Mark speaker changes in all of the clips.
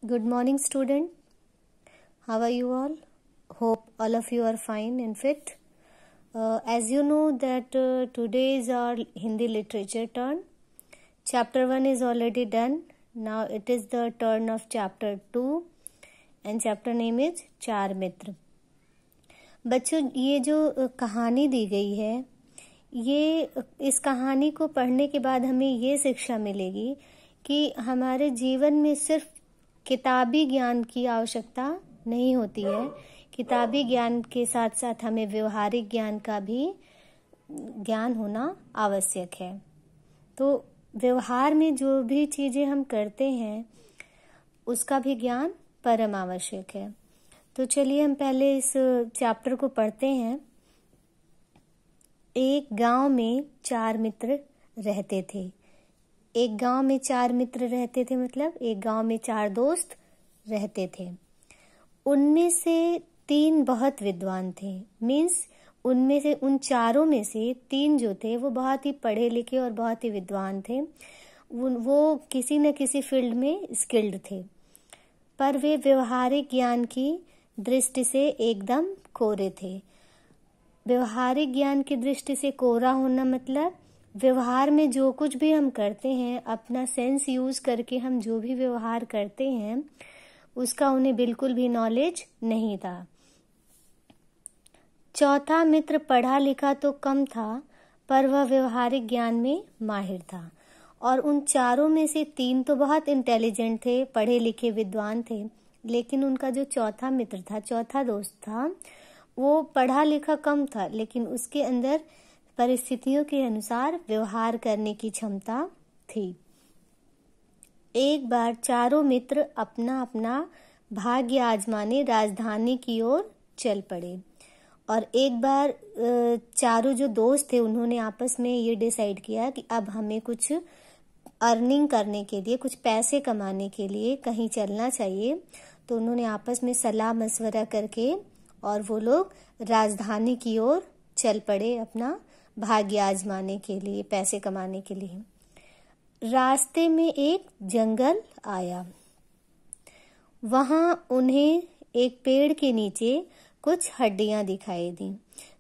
Speaker 1: Good morning, student. How are you all? Hope all of you are fine and fit. As you know that today is our Hindi literature turn. Chapter 1 is already done. Now it is the turn of chapter 2 and chapter name is चार मित्र. बच्चों, ये जो कहानी दी गई है, ये इस कहानी को पढ़ने के बाद हमें ये शिक्षा मिलेगी कि हमारे जीवन में सिर्फ किताबी ज्ञान की आवश्यकता नहीं होती है. किताबी ज्ञान के साथ साथ हमें व्यवहारिक ज्ञान का भी ज्ञान होना आवश्यक है. तो व्यवहार में जो भी चीजें हम करते हैं उसका भी ज्ञान परम आवश्यक है. तो चलिए हम पहले इस चैप्टर को पढ़ते हैं. एक गांव में चार मित्र रहते थे. एक गांव में चार मित्र रहते थे मतलब एक गांव में चार दोस्त रहते थे. उनमें से तीन बहुत विद्वान थे. मीन्स उनमें से उन चारों में से तीन जो थे वो बहुत ही पढ़े लिखे और बहुत ही विद्वान थे. वो किसी न किसी फील्ड में स्किल्ड थे, पर वे व्यवहारिक ज्ञान की दृष्टि से एकदम कोरे थे. व्यवहारिक ज्ञान की दृष्टि से कोरा होना मतलब व्यवहार में जो कुछ भी हम करते हैं, अपना सेंस यूज करके हम जो भी व्यवहार करते हैं उसका उन्हें बिल्कुल भी नॉलेज नहीं था. चौथा मित्र पढ़ा लिखा तो कम था, पर वह व्यवहारिक ज्ञान में माहिर था. और उन चारों में से तीन तो बहुत इंटेलिजेंट थे, पढ़े लिखे विद्वान थे, लेकिन उनका जो चौथा मित्र था, चौथा दोस्त था, वो पढ़ा लिखा कम था, लेकिन उसके अंदर परिस्थितियों के अनुसार व्यवहार करने की क्षमता थी. एक बार चारों मित्र अपना अपना भाग्य आजमाने राजधानी की ओर चल पड़े. और एक बार चारों जो दोस्त थे उन्होंने आपस में ये डिसाइड किया कि अब हमें कुछ अर्निंग करने के लिए, कुछ पैसे कमाने के लिए कहीं चलना चाहिए. तो उन्होंने आपस में सलाह मशवरा करके और वो लोग राजधानी की ओर चल पड़े अपना भाग्य आजमाने के लिए, पैसे कमाने के लिए. रास्ते में एक जंगल आया. वहां उन्हें एक पेड़ के नीचे कुछ हड्डियां दिखाई दी.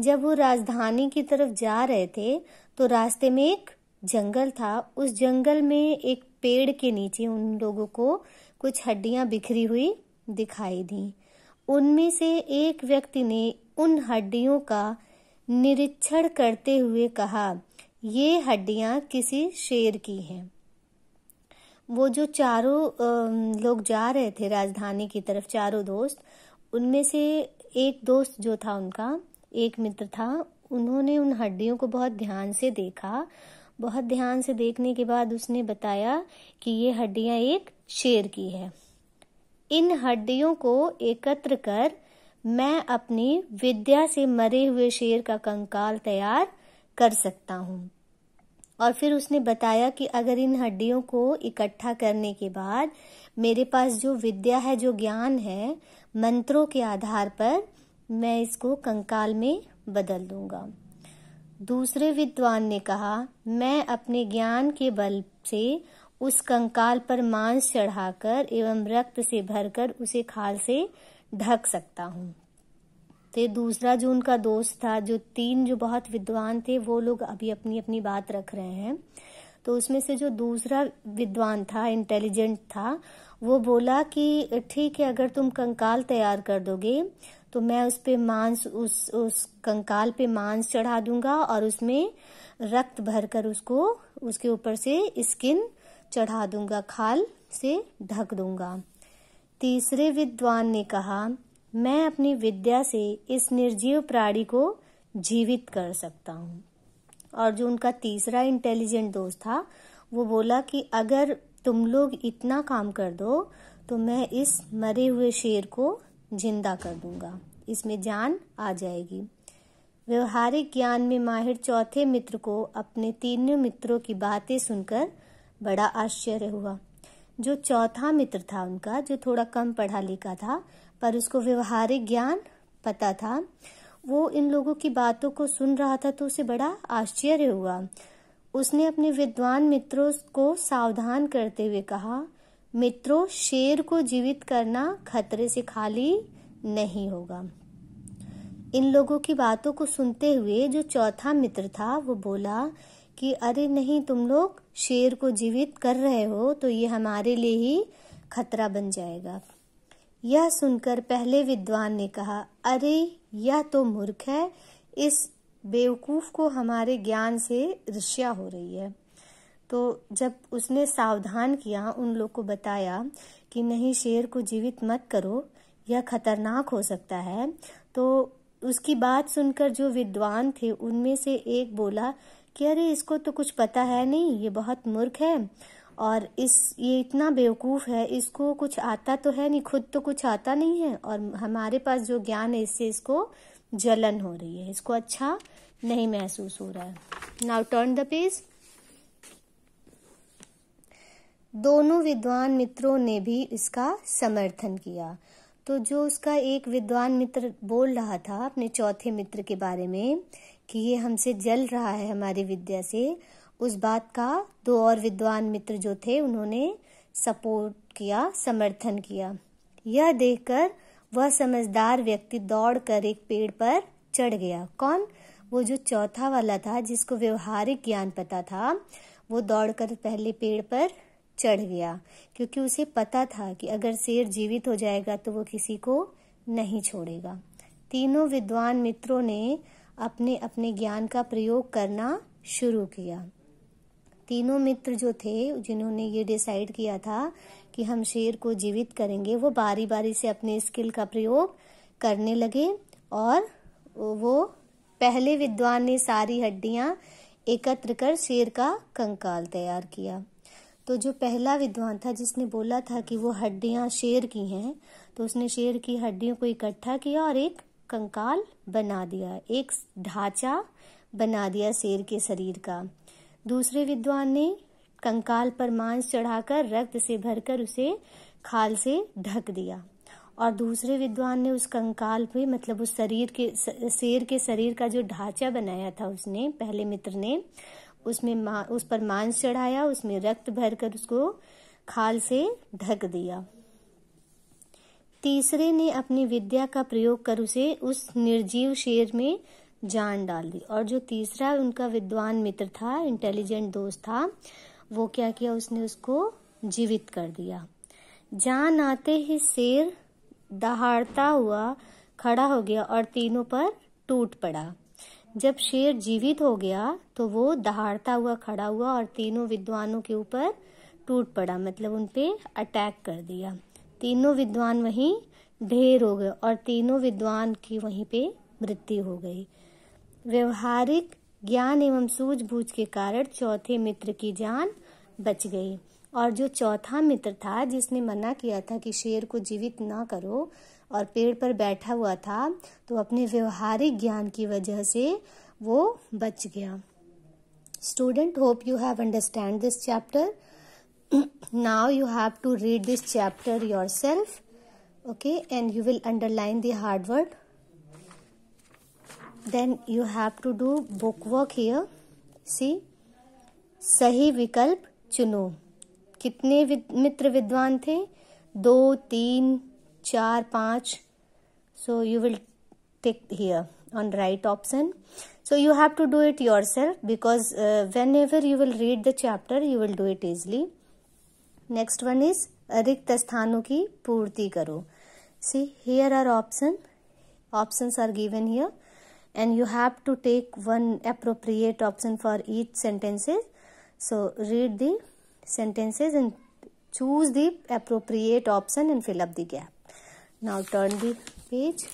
Speaker 1: जब वो राजधानी की तरफ जा रहे थे तो रास्ते में एक जंगल था. उस जंगल में एक पेड़ के नीचे उन लोगों को कुछ हड्डियां बिखरी हुई दिखाई दी. उनमें से एक व्यक्ति ने उन हड्डियों का निरीक्षण करते हुए कहा, ये हड्डियां किसी शेर की हैं. वो जो चारों लोग जा रहे थे राजधानी की तरफ, चारों दोस्त, उनमें से एक दोस्त जो था, उनका एक मित्र था, उन्होंने उन हड्डियों को बहुत ध्यान से देखा. बहुत ध्यान से देखने के बाद उसने बताया कि ये हड्डियां एक शेर की है. इन हड्डियों को एकत्र कर मैं अपनी विद्या से मरे हुए शेर का कंकाल तैयार कर सकता हूँ. और फिर उसने बताया कि अगर इन हड्डियों को इकट्ठा करने के बाद मेरे पास जो विद्या है, जो ज्ञान है, मंत्रों के आधार पर मैं इसको कंकाल में बदल दूंगा. दूसरे विद्वान ने कहा, मैं अपने ज्ञान के बल से उस कंकाल पर मांस चढ़ाकर एवं रक्त से भरकर उसे खाल से ढक सकता हूँ. तो दूसरा जो उनका दोस्त था, जो तीन जो बहुत विद्वान थे, वो लोग अभी अपनी अपनी बात रख रहे हैं. तो उसमें से जो दूसरा विद्वान था, इंटेलिजेंट था, वो बोला कि ठीक है, अगर तुम कंकाल तैयार कर दोगे तो मैं उस पे मांस, उस कंकाल पे मांस चढ़ा दूंगा और उसमें रक्त भरकर उसको उसके ऊपर से स्किन चढ़ा दूंगा, खाल से ढक दूंगा. तीसरे विद्वान ने कहा, मैं अपनी विद्या से इस निर्जीव प्राणी को जीवित कर सकता हूँ. और जो उनका तीसरा इंटेलिजेंट दोस्त था, वो बोला कि अगर तुम लोग इतना काम कर दो तो मैं इस मरे हुए शेर को जिंदा कर दूंगा, इसमें जान आ जाएगी. व्यवहारिक ज्ञान में माहिर चौथे मित्र को अपने तीनों मित्रों की बातें सुनकर बड़ा आश्चर्य हुआ. जो चौथा मित्र था उनका, जो थोड़ा कम पढ़ा लिखा था पर उसको व्यवहारिक ज्ञान पता था, वो इन लोगों की बातों को सुन रहा था तो उसे बड़ा आश्चर्य हुआ. उसने अपने विद्वान मित्रों को सावधान करते हुए कहा, मित्रों, शेर को जीवित करना खतरे से खाली नहीं होगा। इन लोगों की बातों को सुनते हुए जो चौथा मित्र था वो बोला कि अरे नहीं, तुम लोग शेर को जीवित कर रहे हो तो ये हमारे लिए ही खतरा बन जाएगा। यह सुनकर पहले विद्वान ने कहा, अरे यह तो मूर्ख है, इस बेवकूफ को हमारे ज्ञान से ईर्ष्या हो रही है। तो जब उसने सावधान किया, उन लोग को बताया कि नहीं, शेर को जीवित मत करो, यह खतरनाक हो सकता है, तो उसकी बात सुनकर जो विद्वान थे उनमें से एक बोला कि अरे इसको तो कुछ पता है नहीं, ये बहुत मूर्ख है और ये इतना बेवकूफ है, इसको कुछ आता तो है नहीं, खुद तो कुछ आता नहीं है और हमारे पास जो ज्ञान है इससे इसको जलन हो रही है, इसको अच्छा नहीं महसूस हो रहा है। Now turn the page. दोनों विद्वान मित्रों ने भी इसका समर्थन किया। तो जो उसका एक विद्वान मित्र बोल रहा था अपने चौथे मित्र के बारे में कि ये हमसे जल रहा है हमारी विद्या से, उस बात का दो और विद्वान मित्र जो थे उन्होंने सपोर्ट किया, समर्थन किया। यह देखकर वह समझदार व्यक्ति दौड़कर एक पेड़ पर चढ़ गया। कौन? वो जो चौथा वाला था जिसको व्यवहारिक ज्ञान पता था, वो दौड़कर पहले पेड़ पर चढ़ गया, क्योंकि उसे पता था कि अगर शेर जीवित हो जाएगा तो वो किसी को नहीं छोड़ेगा। तीनों विद्वान मित्रों ने अपने अपने ज्ञान का प्रयोग करना शुरू किया। तीनों मित्र जो थे जिन्होंने ये डिसाइड किया था कि हम शेर को जीवित करेंगे, वो बारी बारी से अपने स्किल का प्रयोग करने लगे और वो पहले विद्वान ने सारी हड्डियां एकत्र कर शेर का कंकाल तैयार किया। तो जो पहला विद्वान था जिसने बोला था कि वो हड्डियां शेर की हैं, तो उसने शेर की हड्डियों को इकट्ठा किया और एक कंकाल बना दिया, एक ढांचा बना दिया शेर के शरीर का। दूसरे विद्वान ने कंकाल पर मांस चढ़ाकर रक्त से भरकर उसे खाल से ढक दिया और दूसरे विद्वान ने उस कंकाल पे, मतलब उस शेर के शरीर का जो ढांचा बनाया था उसने, पहले मित्र ने, उसमें उस पर मांस चढ़ाया, उसमें रक्त भरकर उसको खाल से ढक दिया। तीसरे ने अपनी विद्या का प्रयोग कर उसे उस निर्जीव शेर में जान डाल दी और जो तीसरा उनका विद्वान मित्र था, इंटेलिजेंट दोस्त था, वो क्या किया, उसने उसको जीवित कर दिया। जान आते ही शेर दहाड़ता हुआ खड़ा हो गया और तीनों पर टूट पड़ा। जब शेर जीवित हो गया तो वो दहाड़ता हुआ खड़ा हुआ और तीनों विद्वानों के ऊपर टूट पड़ा, मतलब उन पे अटैक कर दिया। तीनों विद्वान वहीं ढेर हो गए और तीनों विद्वान की वहीं पे मृत्यु हो गई। व्यवहारिक ज्ञान एवं सूझबूझ के कारण चौथे मित्र की जान बच गई और जो चौथा मित्र था जिसने मना किया था कि शेर को जीवित ना करो और पेड़ पर बैठा हुआ था, तो अपने व्यवहारिक ज्ञान की वजह से वो बच गया। Student, hope you have understand this chapter. Now you have to read this chapter yourself, okay, and you will underline the hard word. Then you have to do book work here. See, सही विकल्प चुनो. कितने मित्र विद्वान थे? 2, 3, 4, 5. So you will tick here on right option. So you have to do it yourself because whenever you will read the chapter, you will do it easily. Next one is रिक्त स्थानों की पूर्ति करो. See, here are options are given here and you have to take one appropriate option for each sentences. So read the sentences and choose the appropriate option and fill up the gap. Now turn the page.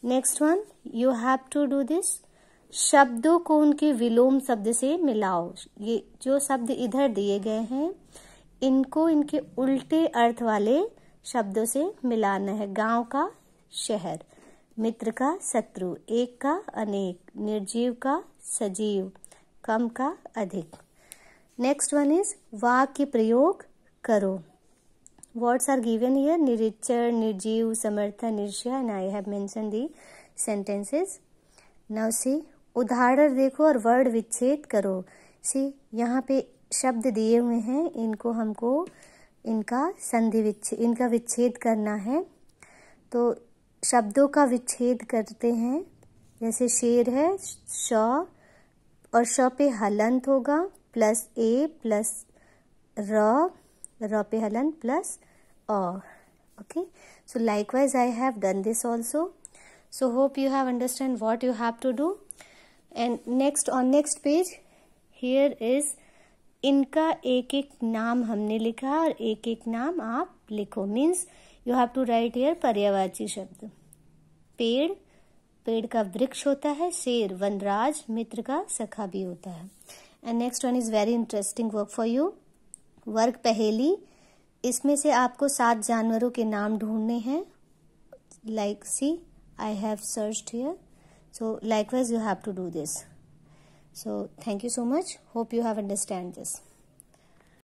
Speaker 1: Next one, you have to do this. शब्दों को उनके विलोम शब्द से मिलाओ. ये जो शब्द इधर दिए गए हैं इनको इनके उल्टे अर्थ वाले शब्दों से मिलाना है. गांव का शहर, मित्र का शत्रु, एक का अनेक, निर्जीव का सजीव, कम का अधिक. नेक्स्ट वन इज वाक्य प्रयोग करो. Words are given here: निरीक्षण, निर्जीव, समर्थन, ईर्ष्या, and I have mentioned the sentences. Now see, उदाहरण देखो और वर्ड विच्छेद करो. See, यहाँ पे शब्द दिए हुए हैं, इनको हमको इनका विच्छेद करना है। तो शब्दों का विच्छेद करते हैं। जैसे शेर है श, और श पे हलंत होगा प्लस ए प्लस र पे हलंत plus a. Okay, so likewise I have done this also. So hope you have understand what you have to do. And next page here is इनका एक एक नाम हमने लिखा और एक एक नाम आप लिखो। Means you have to write here पर्यायवाची शब्द। पेड़ का वृक्ष होता है। शेर वनराज, मित्र का सखा भी होता है। And next one is very interesting work for you. वर्ग पहेली। इसमें से आपको 7 जानवरों के नाम ढूंढने हैं। Like see I have searched here, so likewise you have to do this. So thank you so much, hope you have understand this.